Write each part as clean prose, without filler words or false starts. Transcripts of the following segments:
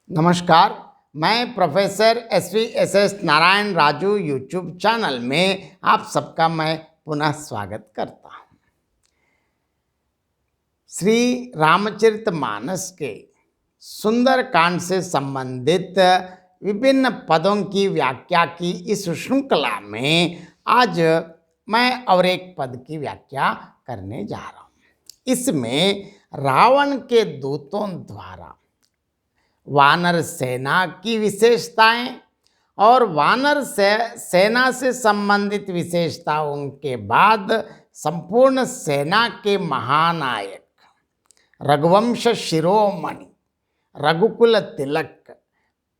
नमस्कार। मैं professor S Narayan Raju YouTube channel में आप सबका मैं पुनः स्वागत करता हूँ। श्री रामचरितमानस के सुंदर कांड से संबंधित विभिन्न पदों की व्याख्या की इस श्रृंखला में आज मैं और एक पद की व्याख्या करने जा रहा हूँ। इसमें रावण के दूतों द्वारा वानर सेना की विशेषताएं और वानर सेना से संबंधित विशेषताओं के बाद संपूर्ण सेना के महानायक रघुवंश शिरोमणि रघुकुल तिलक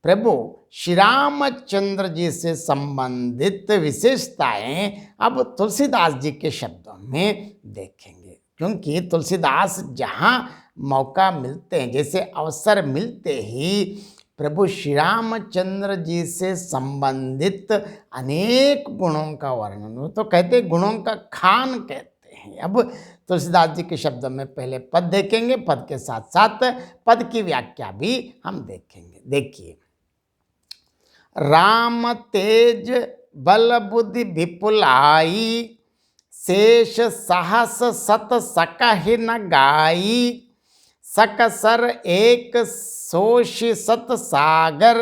प्रभु श्री रामचंद्र जी से संबंधित विशेषताएं अब तुलसीदास जी के शब्दों में देखेंगे, क्योंकि तुलसीदास जहाँ मौका मिलते हैं, जैसे अवसर मिलते ही प्रभु श्री रामचंद्र जी से संबंधित अनेक गुणों का वर्णन हो तो कहते गुणों का खान कहते हैं। अब तुलसीदास जी के शब्दों में पहले पद देखेंगे, पद के साथ साथ पद की व्याख्या भी हम देखेंगे। देखिए, राम तेज बल बुद्धि विपुलाई शेष साहस सत सकहि न गाई सकसर एक सोषि सत सागर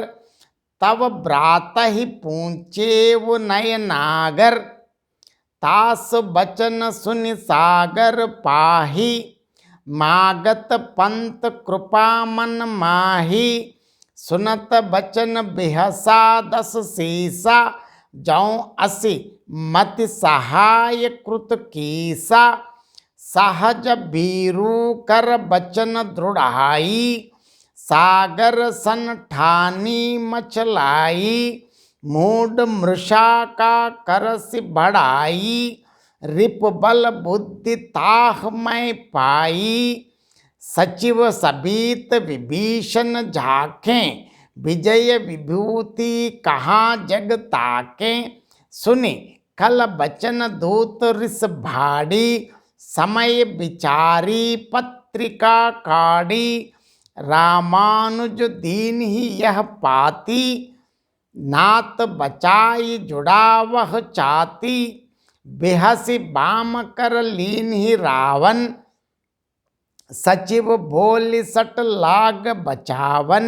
तव ब्रात ही पूंचेव नय नागर तास बचन सुनि सागर पाही मागत पंत कृपा मन माही सुनत बचन बिहसा दस सीसा जौ असि मति सहाय कृत कीसा सहज बीरू कर बचन दृढ़ाई सागर सन ठानी मचलाई मूड मृषा का करसि बढ़ाई रिप बल बुद्धि ताह मैं पाई सचिव सबीत विभीषण झाकें विजय विभूति कहाँ जग ताकें सुनि खल बचन दूत रिस भाड़ी समय विचारी पत्रिका काढ़ी रामानुज दीन ही यह पाती नात बचाई जुड़ा वह चाती बेहसी बाम कर लीन ही रावण सचिव बोल सट लाग बचावन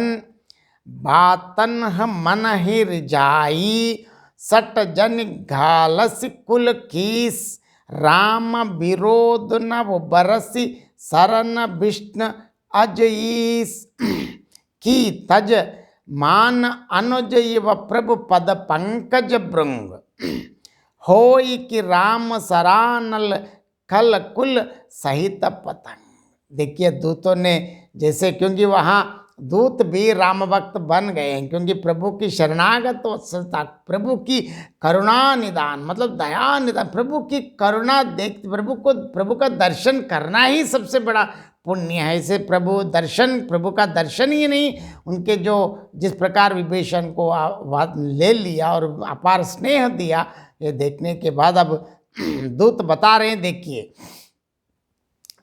बातन मन ही रिजाई सट जन घालस कुल कीस राम विरोध नव बरसी शरण विष्णु अजईस की तज मान अनुज इव प्रभु पद पंकज भृंग होई कि राम सरानल खल कुल सहित पतंग। देखिए, दूतों ने जैसे, क्योंकि वहाँ दूत भी राम भक्त बन गए हैं, क्योंकि प्रभु की शरणागत वत्सलता, प्रभु की करुणा निदान मतलब दया निदान, प्रभु की करुणा देख प्रभु का दर्शन करना ही सबसे बड़ा पुण्य है। इसे प्रभु का दर्शन ही नहीं, उनके जो जिस प्रकार विभीषण को ले लिया और अपार स्नेह दिया, ये देखने के बाद अब दूत बता रहे हैं। देखिए,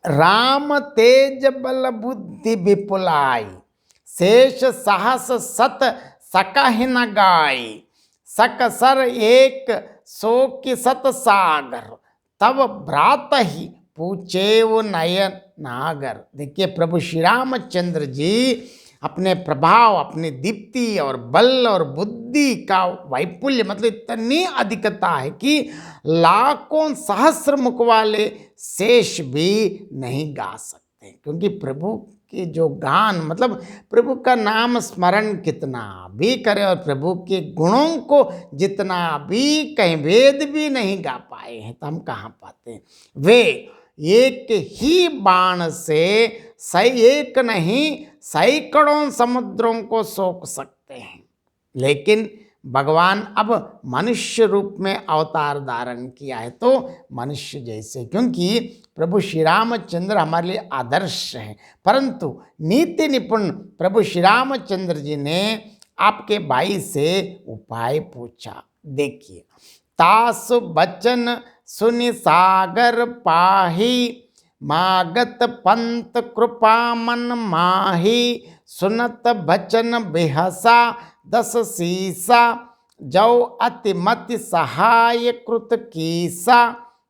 राम तेज बल बुद्धि विपुलाई शेष साहस सत सकहि न गाई सकसर एक सो कि सत सागर तब भ्रात ही पूछेव नयन नागर। देखिए, प्रभु श्री रामचंद्र जी अपने प्रभाव, अपनी दीप्ति और बल और बुद्धि का वैपुल्य मतलब इतनी अधिकता है कि लाखों सहस्र मुख वाले शेष भी नहीं गा सकते, क्योंकि प्रभु के जो गान मतलब प्रभु का नाम स्मरण कितना भी करें और प्रभु के गुणों को जितना भी कहीं वेद भी नहीं गा पाए हैं, तो हम कहाँ पाते हैं। वे एक ही बाण से एक नहीं सैकड़ों समुद्रों को सोख सकते हैं, लेकिन भगवान अब मनुष्य रूप में अवतार धारण किया है, तो मनुष्य जैसे, क्योंकि प्रभु श्री रामचंद्र हमारे लिए आदर्श हैं। परंतु नीति निपुण प्रभु श्री रामचंद्र जी ने आपके भाई से उपाय पूछा। देखिए, तास बचन सुनि सागर पाही मागत पंत कृपा मन माही, सुनत बचन बेहसा दस सीसा, जौ अति मति सहाय कृत कीसा।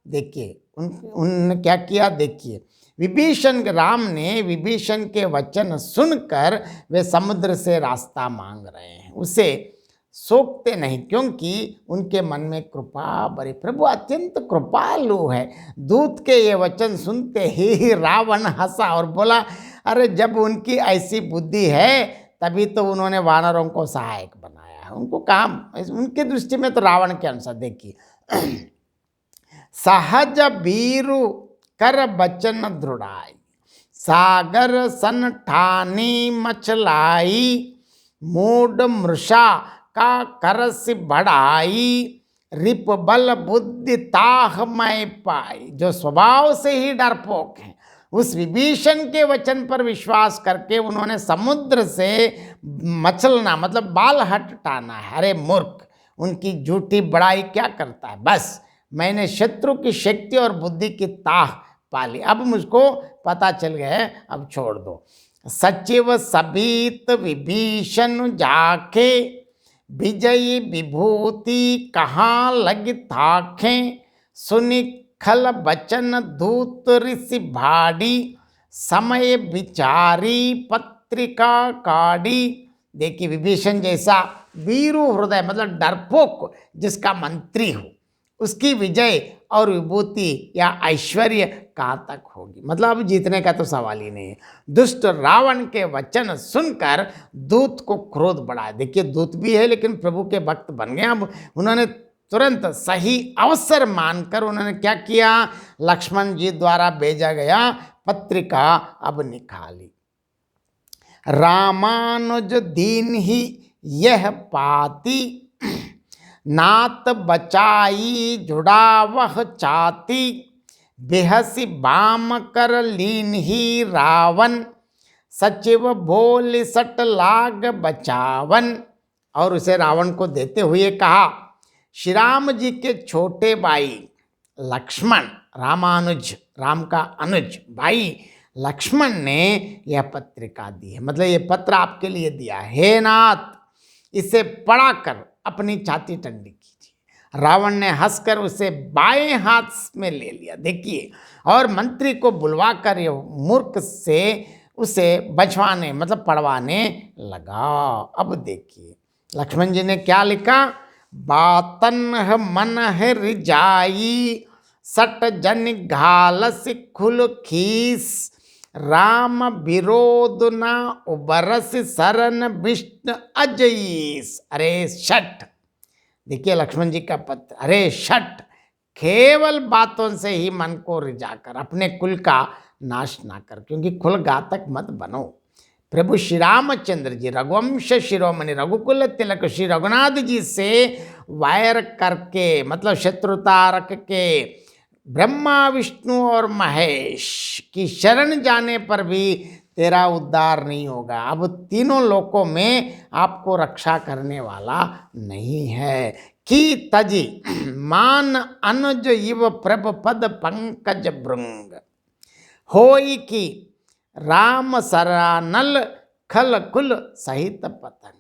देखिए उन्होंने क्या किया, देखिए विभीषण राम ने विभीषण के वचन सुनकर वे समुद्र से रास्ता मांग रहे हैं, उसे सोखते नहीं, क्योंकि उनके मन में कृपा भरी। प्रभु अत्यंत कृपालु है। दूत के ये वचन सुनते ही रावण हंसा और बोला, अरे जब उनकी ऐसी बुद्धि है तभी तो उन्होंने वानरों को सहायक बनाया है, उनको काम, उनकी दृष्टि में तो रावण के अनुसार। देखिए सहज बीरु कर बचन दृढ़ाई, सागर सन ठानी मचलाई, मूड मृषा का करस बढ़ाई, रिप बल बुद्धि ताह मैं पाई। जो स्वभाव से ही डरपोक हैं, उस विभीषण के वचन पर विश्वास करके उन्होंने समुद्र से मचलना मतलब बाल हटाना है। अरे मूर्ख, उनकी झूठी बड़ाई क्या करता है, बस मैंने शत्रु की शक्ति और बुद्धि की ताह पाली, अब मुझको पता चल गया है, अब छोड़ दो। सचिव सबीत विभीषण जाके, विजयी विभूति कहाँ लग थाखें, सुनि खल बचन दूत ऋषि भाड़ी, समय विचारी पत्रिका काढ़ी। देखिए विभीषण जैसा वीरु हृदय मतलब डरपोक जिसका मंत्री हो, उसकी विजय और विभूति या ऐश्वर्य कहाँ तक होगी, मतलब अब जीतने का तो सवाल ही नहीं है। दुष्ट रावण के वचन सुनकर दूत को क्रोध बढ़ा। देखिए दूत भी है लेकिन प्रभु के भक्त बन गए। अब उन्होंने तुरंत सही अवसर मानकर उन्होंने क्या किया, लक्ष्मण जी द्वारा भेजा गया पत्रिका अब निकाली। रामानुज दीन ही यह पाती, नात बचाई जुड़ा वह चाती, बेहसी बाम कर लीन ही रावण, सचिव बोल सट लाग बचावन। और उसे रावण को देते हुए कहा, श्री राम जी के छोटे भाई लक्ष्मण, रामानुज राम का अनुज भाई लक्ष्मण ने यह पत्रिका दी है, मतलब ये पत्र आपके लिए दिया है। हे नाथ, इसे पढ़ाकर अपनी छाती ठंडी कीजिए। रावण ने हंसकर उसे बाएं हाथ में ले लिया। देखिए, और मंत्री को बुलवाकर ये मूर्ख से उसे बचवाने मतलब पढ़वाने लगा। अब देखिए लक्ष्मण जी ने क्या लिखा, बातन मन है रिजाई, सट जन घालस खुल खीस, राम विरोध न उबरस सरन विष्णु अजईस। अरे शट, देखिए लक्ष्मण जी का पत्र, अरे शट, केवल बातों से ही मन को रिझाकर अपने कुल का नाश ना कर, क्योंकि कुल घातक मत बनो। प्रभु श्री रामचंद्र जी रघुवंश शिरोमणि रघुकुल तिलक श्री रघुनाथ जी से वायर करके मतलब शत्रुता रख के ब्रह्मा विष्णु और महेश की शरण जाने पर भी तेरा उद्धार नहीं होगा। अब तीनों लोकों में आपको रक्षा करने वाला नहीं है। कि तजी मान अनुज इव प्रभ पद पंकज भृंग, होई की राम सरानल खल कुल सहित पतन।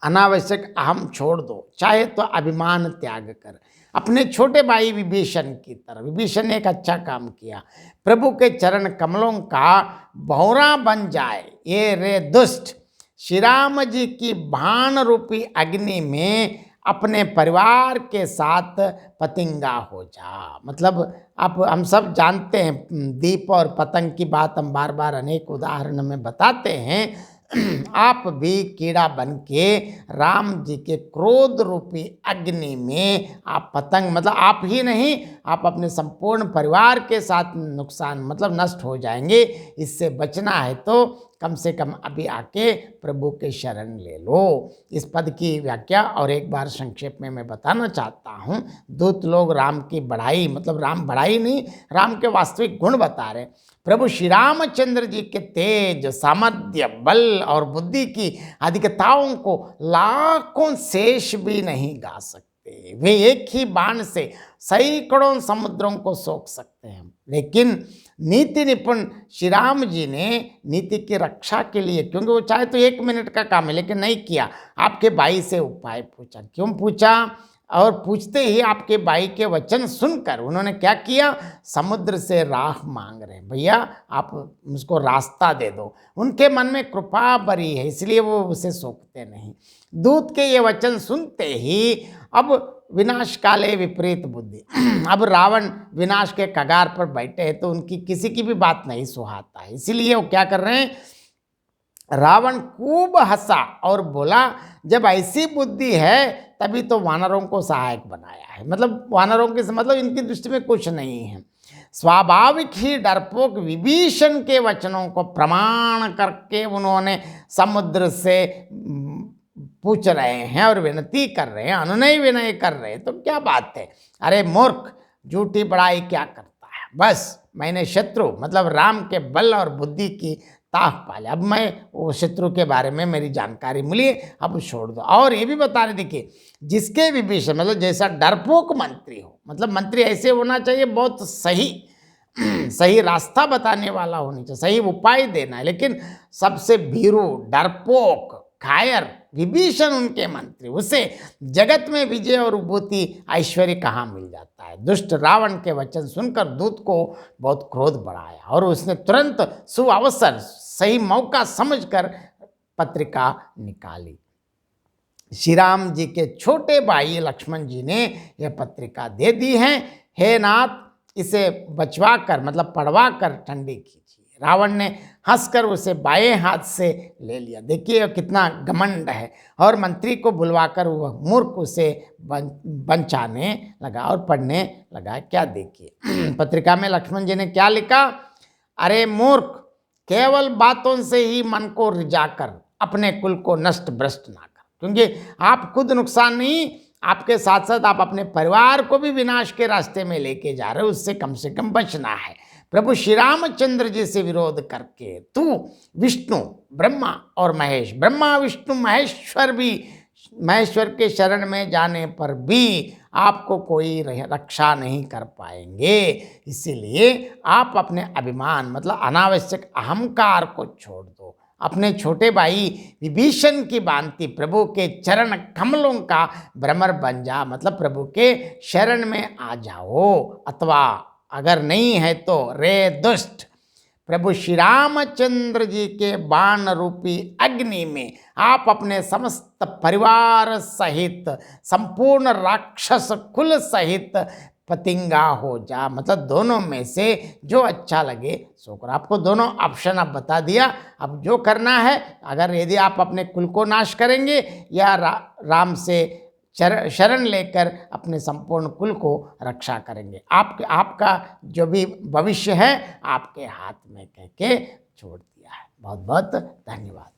अनावश्यक अहम छोड़ दो, चाहे तो अभिमान त्याग कर अपने छोटे भाई विभीषण की तरह। विभीषण ने एक अच्छा काम किया, प्रभु के चरण कमलों का भौरा बन जाए। ये रे दुष्ट, श्री राम जी की बाण रूपी अग्नि में अपने परिवार के साथ पतंगा हो जा। मतलब आप हम सब जानते हैं दीप और पतंग की बात, हम बार बार अनेक उदाहरण में बताते हैं। आप भी कीड़ा बन के राम जी के क्रोध रूपी अग्नि में आप पतंग मतलब आप ही नहीं, आप अपने संपूर्ण परिवार के साथ नुकसान मतलब नष्ट हो जाएंगे। इससे बचना है तो कम से कम अभी आके प्रभु के शरण ले लो। इस पद की व्याख्या और एक बार संक्षेप में मैं बताना चाहता हूँ। दूत लोग राम की बढ़ाई मतलब राम बढ़ाई नहीं, राम के वास्तविक गुण बता रहे। प्रभु श्री रामचंद्र जी के तेज, सामर्थ्य, बल और बुद्धि की अधिकताओं को लाखों शेष भी नहीं गा सकते। वे एक ही बाण से सैकड़ों समुद्रों को सोख सकते। सकते हैं हम। लेकिन नीति निपुण श्री राम जी ने नीति की रक्षा के लिए, क्योंकि वो चाहे तो 1 मिनट का काम है लेकिन नहीं किया, आपके भाई से उपाय पूछा। क्यों पूछा? और पूछते ही आपके भाई के वचन सुनकर उन्होंने क्या किया? समुद्र से राह मांग रहे हैं, भैया आप मुझको रास्ता दे दो। उनके मन में कृपा भरी है, इसलिए वो उसे सोचते नहीं। दूत के ये वचन सुनते ही अब विनाश काले विपरीत बुद्धि अब रावण विनाश के कगार पर बैठे हैं, तो उनकी किसी की भी बात नहीं सुहाता है। इसीलिए वो क्या कर रहे हैं? रावण खूब हंसा और बोला, जब ऐसी बुद्धि है तभी तो वानरों को सहायक बनाया है। मतलब वानरों के मतलब इनकी दृष्टि में कुछ नहीं है। स्वाभाविक ही डरपोक विभीषण के वचनों को प्रमाण करके उन्होंने समुद्र से पूछ रहे हैं और विनती कर रहे हैं, अनुनय विनय कर रहे हैं। तो क्या बात है? अरे मूर्ख, झूठी बड़ाई क्या करता है? बस मैंने शत्रु मतलब राम के बल और बुद्धि की ताक पाले, अब मैं वो शत्रु के बारे में मेरी जानकारी मिली, अब छोड़ दो। और ये भी बता रहे, देखिए जिसके विभीषण मतलब जैसा डरपोक मंत्री हो, मतलब मंत्री ऐसे होना चाहिए, बहुत सही रास्ता बताने वाला होनी चाहिए, सही उपाय देना है। लेकिन सबसे भीरू, डरपोक, कायर विभीषण उनके मंत्री, उसे जगत में विजय और विभूति ऐश्वर्य कहाँ मिल जाता है। दुष्ट रावण के वचन सुनकर दूत को बहुत क्रोध बढ़ाया और उसने तुरंत सुअवसर, सही मौका समझकर पत्रिका निकाली। श्री राम जी के छोटे भाई लक्ष्मण जी ने यह पत्रिका दे दी है। हे नाथ, इसे बचवा कर मतलब पढ़वा कर ठंडी कीजिए। रावण ने हंसकर उसे बाएं हाथ से ले लिया। देखिए कितना घमंड है। और मंत्री को बुलवाकर वह मूर्ख उसे बंचाने लगा और पढ़ने लगा। क्या देखिए पत्रिका में लक्ष्मण जी ने क्या लिखा? अरे मूर्ख, केवल बातों से ही मन को रिझाकर अपने कुल को नष्ट भ्रष्ट ना कर, क्योंकि आप खुद नुकसान नहीं, आपके साथ साथ आप अपने परिवार को भी विनाश के रास्ते में लेके जा रहे हो। उससे कम से कम बचना है। प्रभु श्री रामचंद्र जी से विरोध करके तू विष्णु, ब्रह्मा और महेश, ब्रह्मा विष्णु महेश्वर के शरण में जाने पर भी आपको कोई रक्षा नहीं कर पाएंगे। इसीलिए आप अपने अभिमान मतलब अनावश्यक अहंकार को छोड़ दो। अपने छोटे भाई विभीषण की भांति प्रभु के चरण कमलों का भ्रमर बन जा, मतलब प्रभु के शरण में आ जाओ। अथवा अगर नहीं है तो रे दुष्ट, प्रभु श्री रामचंद्र जी के बाण रूपी अग्नि में आप अपने समस्त परिवार सहित, संपूर्ण राक्षस कुल सहित पतिंगा हो जा। मतलब दोनों में से जो अच्छा लगे सो कर। आपको दोनों ऑप्शन अब बता दिया। अब जो करना है, अगर यदि आप अपने कुल को नाश करेंगे या राम से शरण लेकर अपने संपूर्ण कुल को रक्षा करेंगे, आपका जो भी भविष्य है आपके हाथ में, कह के छोड़ दिया है। बहुत बहुत धन्यवाद।